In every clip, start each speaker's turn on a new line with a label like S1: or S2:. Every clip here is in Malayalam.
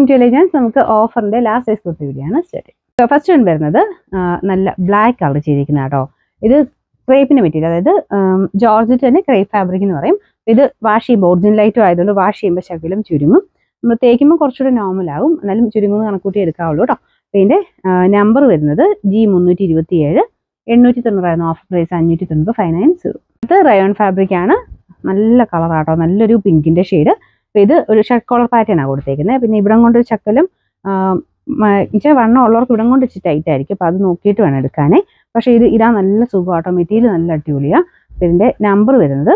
S1: ടു എലൈജൻസ്. നമുക്ക് ഓഫറിന്റെ ലാസ്റ്റ് സൈസ് കുർത്തി വീഡിയോയാണ് സ്റ്റാർട്ട്. ഫസ്റ്റ് വൺ വരുന്നത് നല്ല ബ്ലാക്ക് കളർ ചെയ്തിരിക്കുന്ന കേട്ടോ. ഇത് ക്രേപ്പിന് മെറ്റീരിയൽ, അതായത് ജോർജറ്റ് തന്നെ ക്രേപ്പ് ഫാബ്രിക് എന്ന് പറയും. ഇത് വാഷ് ചെയ്യുമ്പോൾ ഒറിജിനൽ ലൈറ്റും ആയതുകൊണ്ട് വാഷ് ചെയ്യുമ്പോൾ ശകലം ചുരുങ്ങും. നമ്മൾ തേക്കുമ്പോൾ കുറച്ചുകൂടെ നോർമൽ ആകും, എന്നാലും ചുരുങ്ങുന്ന കണക്കൂട്ടി എടുക്കാവുള്ളൂ കേട്ടോ. ഇതിന്റെ നമ്പർ വരുന്നത് G327, 890 ഓഫർ പ്രൈസ് 590, 590. ഇത് റയോൺ ഫാബ്രിക് ആണ്. നല്ല കളറാട്ടോ, നല്ലൊരു പിങ്കിന്റെ ഷെയ്ഡ്. ഇത് ഒരു ഷർട്ട് കോളർ പാറ്റേൺ ആണ് കൊടുത്തേക്കുന്നത്. പിന്നെ ഇവിടം കൊണ്ടൊരു ചക്കലും വണ്ണം ഉള്ളവർക്ക് ഇവിടം കൊണ്ട് ഇച്ചിരി ടൈറ്റ് ആയിരിക്കും, അപ്പോൾ അത് നോക്കിയിട്ട് വേണം എടുക്കാനേ. പക്ഷേ ഇതാ നല്ല സുഖമാട്ടോ, മെറ്റീരിയൽ നല്ല അടിപൊളിയാണ്. ഇതിന്റെ നമ്പർ വരുന്നത്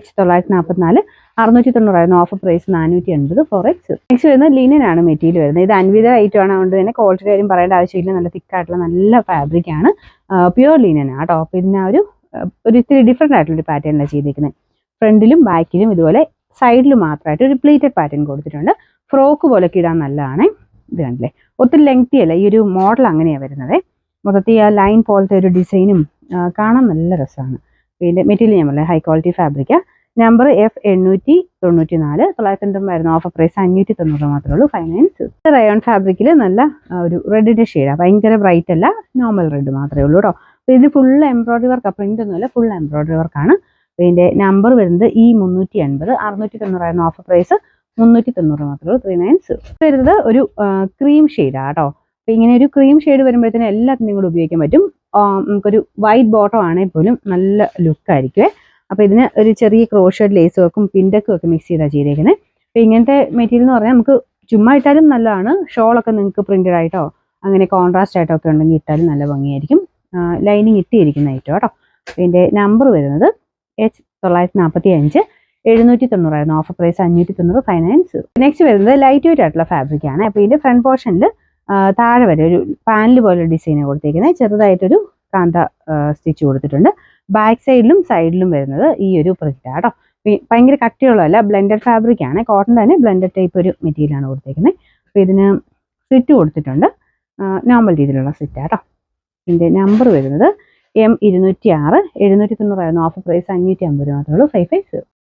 S1: H944, 690 offer price 480, 4X. Next വരുന്നത് ലിനൻ ആണ് മെറ്റീരിയൽ വരുന്നത്. ഇത് അൻവിത ഐറ്റം ആണ്, അതുകൊണ്ട് തന്നെ ക്വാളിറ്റി കാര്യം പറയേണ്ട ആവശ്യമില്ല. നല്ല തിക്കായിട്ടുള്ള നല്ല ഫാബ്രിക് ആണ്, പ്യുവർ ലിനൻ ആട്ടോ. അപ്പോൾ ഇതിന് ഒരു ഇത്തിരി ഡിഫറെൻ്റ് ആയിട്ടുള്ളൊരു പാറ്റേണിലാണ് ചെയ്തിരിക്കുന്നത്. ഫ്രണ്ടിലും ബാക്കിലും ഇതുപോലെ സൈഡിലും മാത്രമായിട്ട് ഒരു പ്ലീറ്റഡ് പാറ്റേൺ കൊടുത്തിട്ടുണ്ട്. ഫ്രോക്ക് പോലൊക്കെ ഇടാൻ നല്ലതാണ്. ഇത് കണ്ടില്ലേ, ഒത്തിരി ലെങ്തി അല്ല, ഈ ഒരു മോഡൽ അങ്ങനെയാണ് വരുന്നത്. മൊത്തത്തിൽ ആ ലൈൻ പോലത്തെ ഒരു ഡിസൈനും കാണാൻ നല്ല രസമാണ്. ഇതിൻ്റെ മെറ്റീരിയൽ ഞാൻ പറയാം, ഹൈ ക്വാളിറ്റി ഫാബ്രിക്കാണ്. നമ്പർ F894, 990 ഓഫർ പ്രൈസ് 590 മാത്രമേ ഉള്ളൂ, 590. റയോൺ ഫാബ്രിക്കിൽ നല്ല ഒരു റെഡിൻ്റെ ഷെയ്ഡാണ്, ഭയങ്കര ബ്രൈറ്റ് അല്ല, നോർമൽ റെഡ് മാത്രമേ ഉള്ളൂ കേട്ടോ. അപ്പോൾ ഇതിൽ ഫുൾ എംബ്രോയിഡറി വർക്ക്, പ്രിൻ്റ് ഒന്നുമല്ല, ഫുൾ എംബ്രോയിഡറി വർക്കാണ്. ഇതിൻ്റെ നമ്പർ വരുന്നത് E380, 690 ഓഫർ പ്രൈസ് 390 മാത്രമേ ഉള്ളൂ, 390. വരുന്നത് ഒരു ക്രീം ഷെയ്ഡാണ് കേട്ടോ. അപ്പോൾ ഇങ്ങനെ ഒരു ക്രീം ഷെയ്ഡ് വരുമ്പോഴത്തേനും എല്ലാത്തിനും കൂടെ ഉപയോഗിക്കാൻ പറ്റും. നമുക്കൊരു വൈറ്റ് ബോട്ടം ആണെങ്കിൽ പോലും നല്ല ലുക്കായിരിക്കുമേ. അപ്പോൾ ഇതിന് ഒരു ചെറിയ ക്രോഷഡ് ലേസ് വർക്കും പിൻഡക്കും ഒക്കെ മിക്സ് ചെയ്താണ് ചെയ്തേക്കുന്നത്. അപ്പോൾ ഇങ്ങനത്തെ മെറ്റീരിയൽ എന്ന് പറഞ്ഞാൽ നമുക്ക് ചുമ്മാ ഇട്ടാലും നല്ലതാണ്. ഷോളൊക്കെ നിങ്ങൾക്ക് പ്രിന്റഡ് ആയിട്ടോ അങ്ങനെ കോൺട്രാസ്റ്റ് ആയിട്ടോ ഒക്കെ ഉണ്ടെങ്കിൽ ഇട്ടാലും നല്ല ഭംഗിയായിരിക്കും. ലൈനിങ് ഇട്ടിരിക്കുന്ന ഐറ്റം കേട്ടോ. ഇതിൻ്റെ നമ്പർ വരുന്നത് H945, 790 ഓഫർ പ്രൈസ് 590, 590. നെക്സ്റ്റ് വരുന്നത് ലൈറ്റ് വെയിറ്റ് ആയിട്ടുള്ള ഫാബ്രിക് ആണ്. അപ്പോൾ ഇതിന്റെ ഫ്രണ്ട് പോർഷനിൽ താഴെ വരെ ഒരു പാനൽ പോലെ ഡിസൈൻ കൊടുത്തേക്കുന്നത്, ചെറുതായിട്ടൊരു കാന്ത സ്റ്റിച്ച് കൊടുത്തിട്ടുണ്ട്. ബാക്ക് സൈഡിലും വരുന്നത് ഈ ഒരു പ്രിന്റ് കേട്ടോ. ഭയങ്കര കട്ടിയുള്ളതല്ല, ബ്ലെൻഡഡ് ഫാബ്രിക് ആണ്, കോട്ടൺ തന്നെ ബ്ലെൻഡഡ് ടൈപ്പ് ഒരു മെറ്റീരിയൽ ആണ് കൊടുത്തേക്കുന്നത്. അപ്പോൾ ഇതിന് സ്ലിറ്റ് കൊടുത്തിട്ടുണ്ട്, നോർമൽ രീതിയിലുള്ള സ്ലിറ്റ് കേട്ടോ. ഇതിന്റെ നമ്പർ വരുന്നത് M206, 790 ഓഫർ പ്രൈസ് 550 മാത്രമേ ഉള്ളൂ, 550.